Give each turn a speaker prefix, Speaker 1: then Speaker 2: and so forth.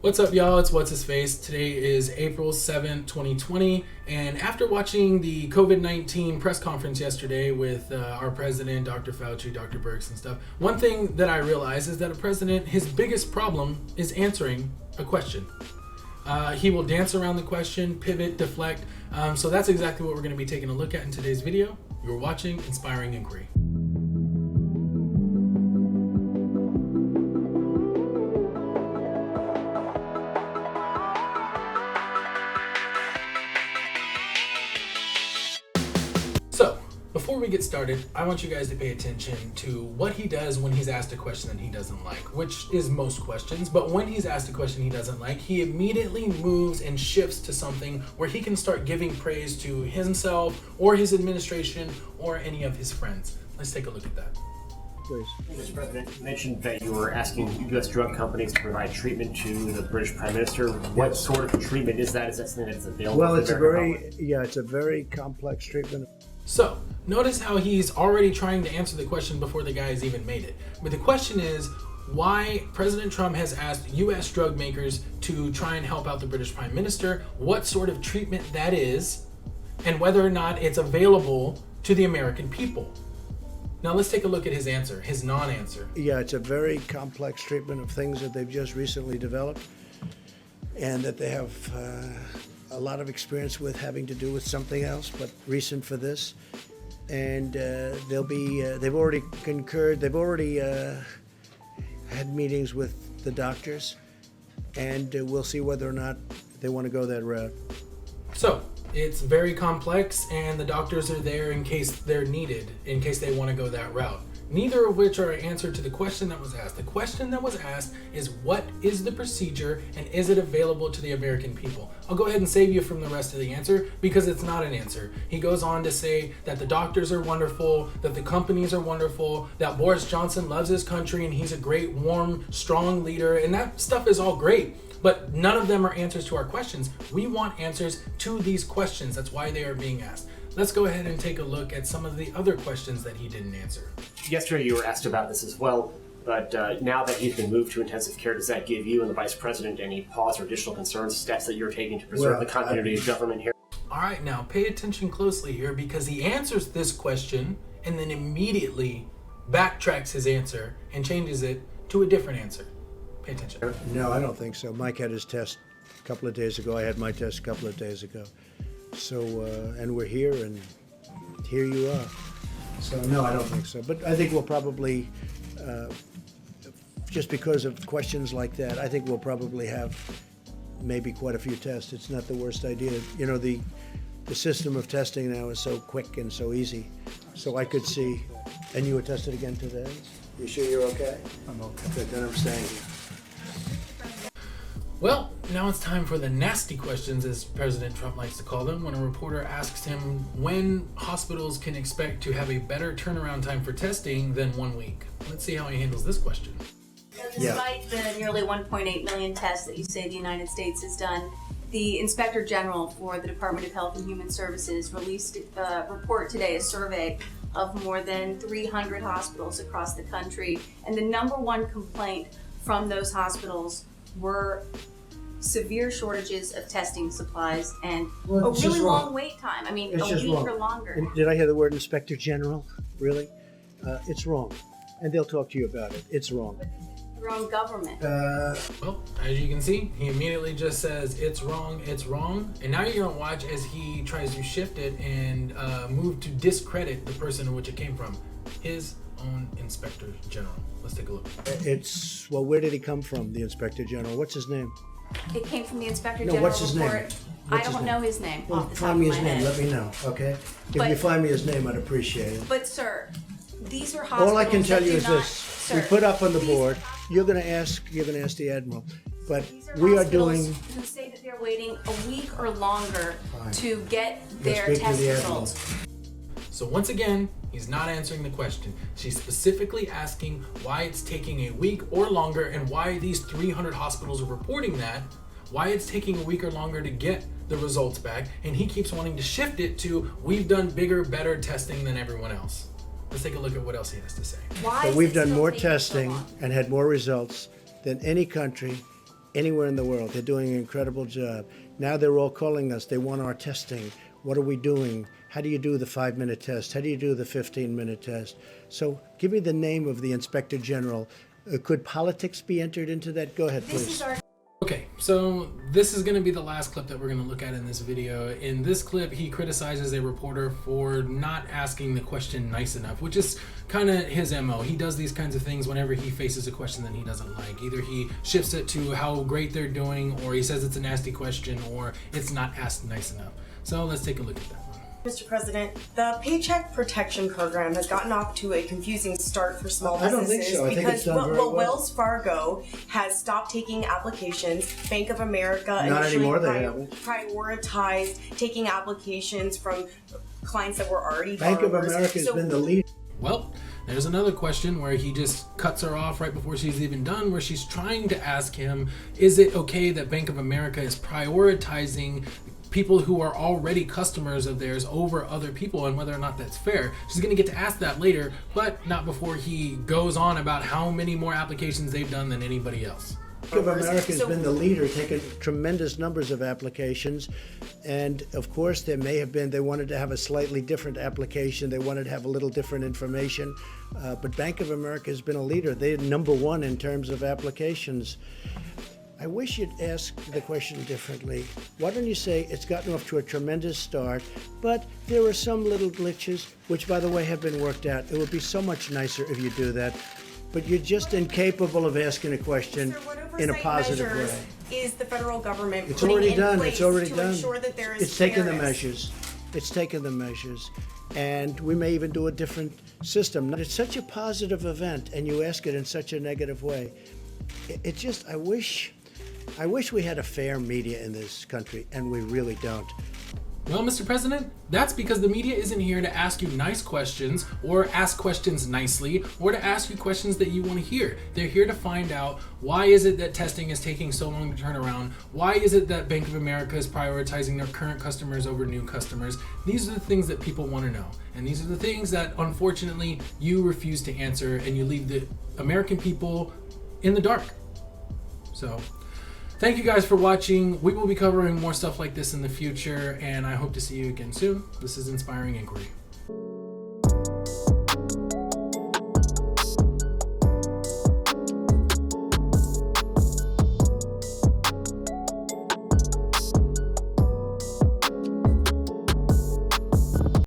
Speaker 1: What's up, y'all? It's What's His Face. Today is April 7th, 2020, and after watching the COVID-19 press conference yesterday with our president, Dr. Fauci, Dr. Birx and stuff, one thing that I realized is that a president, his biggest problem is answering a question. He will dance around the question, pivot, deflect, so that's exactly what we're going to be taking a look at in today's video. You're watching Inspiring Inquiry. So, before we get started, I want you guys to pay attention to what he does when he's asked a question that he doesn't like, which is most questions, but when he's asked a question he doesn't like, he immediately moves and shifts to something where he can start giving praise to himself or his administration or any of his friends. Let's take a look at that.
Speaker 2: Please.
Speaker 3: Mr. President, you mentioned that you were asking U.S. drug companies to provide treatment to the British Prime Minister. What sort of treatment is that? Is that something that's available?
Speaker 2: Well,
Speaker 3: to
Speaker 2: it's
Speaker 3: the American public?
Speaker 2: it's a very complex treatment.
Speaker 1: So, notice how he's already trying to answer the question before the guy has even made it. But the question is why President Trump has asked U.S. drug makers to try and help out the British Prime Minister, what sort of treatment that is, and whether or not it's available to the American people. Now let's take a look at his answer, his non-answer.
Speaker 2: Yeah, it's a very complex treatment of things that they've just recently developed and that they have a lot of experience with having to do with something else, but recent for this. And they've already concurred, they've already had meetings with the doctors, and we'll see whether or not they want to go that route.
Speaker 1: So, it's very complex, and the doctors are there in case they're needed, in case they want to go that route. Neither of which are an answer to the question that was asked. The question that was asked is, what is the procedure and is it available to the American people? I'll go ahead and save you from the rest of the answer because it's not an answer. He goes on to say that the doctors are wonderful, that the companies are wonderful, that Boris Johnson loves his country and he's a great, warm, strong leader, and that stuff is all great. But none of them are answers to our questions. We want answers to these questions. That's why they are being asked. Let's go ahead and take a look at some of the other questions that he didn't answer.
Speaker 3: Yesterday you were asked about this as well, but now that he's been moved to intensive care, does that give you and the Vice President any pause or additional concerns, steps that you're taking to preserve the continuity of government here?
Speaker 1: All right, now pay attention closely here because he answers this question and then immediately backtracks his answer and changes it to a different answer. Pay attention.
Speaker 2: No, I don't think so. Mike had his test a couple of days ago. I had my test a couple of days ago. So, and we're here, and here you are. So, no, I don't think so. But I think we'll probably, just because of questions like that, I think we'll probably have maybe quite a few tests. It's not the worst idea. You know, the system of testing now is so quick and so easy. So I could see, and you were tested again today? You sure you're okay? I'm okay. Good, then I'm staying here.
Speaker 1: Well, now it's time for the nasty questions, as President Trump likes to call them, when a reporter asks him when hospitals can expect to have a better turnaround time for testing than 1 week. Let's see how he handles this question.
Speaker 4: Despite the nearly 1.8 million tests that you say the United States has done, the Inspector General for the Department of Health and Human Services released a report today, a survey of more than 300 hospitals across the country. And the number one complaint from those hospitals were severe shortages of testing supplies and a really long wait time. I mean, a week or longer.
Speaker 2: Did I hear the word Inspector General? Really? It's wrong. And they'll talk to you about it. It's wrong.
Speaker 4: Your own government.
Speaker 1: Well, as you can see, he immediately just says, it's wrong, and now you're going to watch as he tries to shift it and move to discredit the person in which it came from, his own Inspector General. Let's take a look.
Speaker 2: Well, where did he come from, the Inspector General? What's his name?
Speaker 4: It came from the Inspector
Speaker 2: No,
Speaker 4: General
Speaker 2: what's his
Speaker 4: report.
Speaker 2: name?
Speaker 4: I
Speaker 2: What's his
Speaker 4: don't
Speaker 2: name?
Speaker 4: know his name
Speaker 2: Well,
Speaker 4: off the top
Speaker 2: find
Speaker 4: of
Speaker 2: me
Speaker 4: my
Speaker 2: his name.
Speaker 4: head.
Speaker 2: Let me know, okay? If
Speaker 4: But-
Speaker 2: you find me his name, I'd appreciate it.
Speaker 4: But sir, these are hospitals
Speaker 2: All I can tell
Speaker 4: that
Speaker 2: you
Speaker 4: do
Speaker 2: is
Speaker 4: not,
Speaker 2: this:
Speaker 4: sir,
Speaker 2: we put up on the
Speaker 4: these-
Speaker 2: board. You're going to ask the Admiral, but
Speaker 4: These are
Speaker 2: we are
Speaker 4: hospitals
Speaker 2: doing.
Speaker 4: who say that they're waiting a week or longer
Speaker 2: Fine.
Speaker 4: to get
Speaker 2: Let's
Speaker 4: their
Speaker 2: speak to
Speaker 4: test
Speaker 2: the Admiral.
Speaker 4: results.
Speaker 1: So once again, he's not answering the question. She's specifically asking why it's taking a week or longer and why these 300 hospitals are reporting that, why it's taking a week or longer to get the results back, and he keeps wanting to shift it to, we've done bigger, better testing than everyone else. Let's take a look at what else he has to say.
Speaker 4: Why
Speaker 2: But
Speaker 4: is
Speaker 2: we've
Speaker 4: it
Speaker 2: done
Speaker 4: still
Speaker 2: more
Speaker 4: taking so
Speaker 2: testing
Speaker 4: long?
Speaker 2: and had more results than any country anywhere in the world. They're doing an incredible job. Now they're all calling us. They want our testing. What are we doing? How do you do the 5-minute test? How do you do the 15-minute test? So give me the name of the Inspector General. Could politics be entered into that? Go ahead, please.
Speaker 1: Okay, so this is going to be the last clip that we're going to look at in this video. In this clip, he criticizes a reporter for not asking the question nice enough, which is kind of his MO. He does these kinds of things whenever he faces a question that he doesn't like. Either he shifts it to how great they're doing, or he says it's a nasty question, or it's not asked nice enough. So let's take a look at that one.
Speaker 5: Mr. President, the Paycheck Protection Program has gotten off to a confusing start for small businesses.
Speaker 2: I don't think so. I think it's done very well.
Speaker 5: Wells Fargo has stopped taking applications. Bank of America
Speaker 2: Not
Speaker 5: initially
Speaker 2: anymore, they haven't.
Speaker 5: prioritized taking applications from clients that were already
Speaker 2: Bank of
Speaker 5: borrowers.
Speaker 2: America has been the lead.
Speaker 1: Well, there's another question where he just cuts her off right before she's even done, where she's trying to ask him, is it okay that Bank of America is prioritizing people who are already customers of theirs over other people, and whether or not that's fair? She's going to get to ask that later, but not before he goes on about how many more applications they've done than anybody else.
Speaker 2: Bank of America has been the leader, taking tremendous numbers of applications. And of course, there may have been, they wanted to have a slightly different application. They wanted to have a little different information. But Bank of America has been a leader. They're number one in terms of applications. I wish you'd ask the question differently. Why don't you say it's gotten off to a tremendous start, but there are some little glitches, which by the way have been worked out. It would be so much nicer if you do that. But you're just incapable of asking a question in a positive way.
Speaker 5: Is the federal government
Speaker 2: It's
Speaker 5: putting
Speaker 2: already
Speaker 5: in
Speaker 2: done.
Speaker 5: place
Speaker 2: It's already
Speaker 5: to
Speaker 2: done.
Speaker 5: ensure that there is
Speaker 2: It's taken the
Speaker 5: fairness?
Speaker 2: measures. It's taken the measures. And we may even do a different system. It's such a positive event, and you ask it in such a negative way. It just, I wish we had a fair media in this country, and we really don't.
Speaker 1: Well, Mr. President, that's because the media isn't here to ask you nice questions or ask questions nicely or to ask you questions that you want to hear. They're here to find out, why is it that testing is taking so long to turn around? Why is it that Bank of America is prioritizing their current customers over new customers? These are the things that people want to know. And these are the things that, unfortunately, you refuse to answer, and you leave the American people in the dark. So, thank you guys for watching. We will be covering more stuff like this in the future, and I hope to see you again soon. This is Inspiring Inquiry.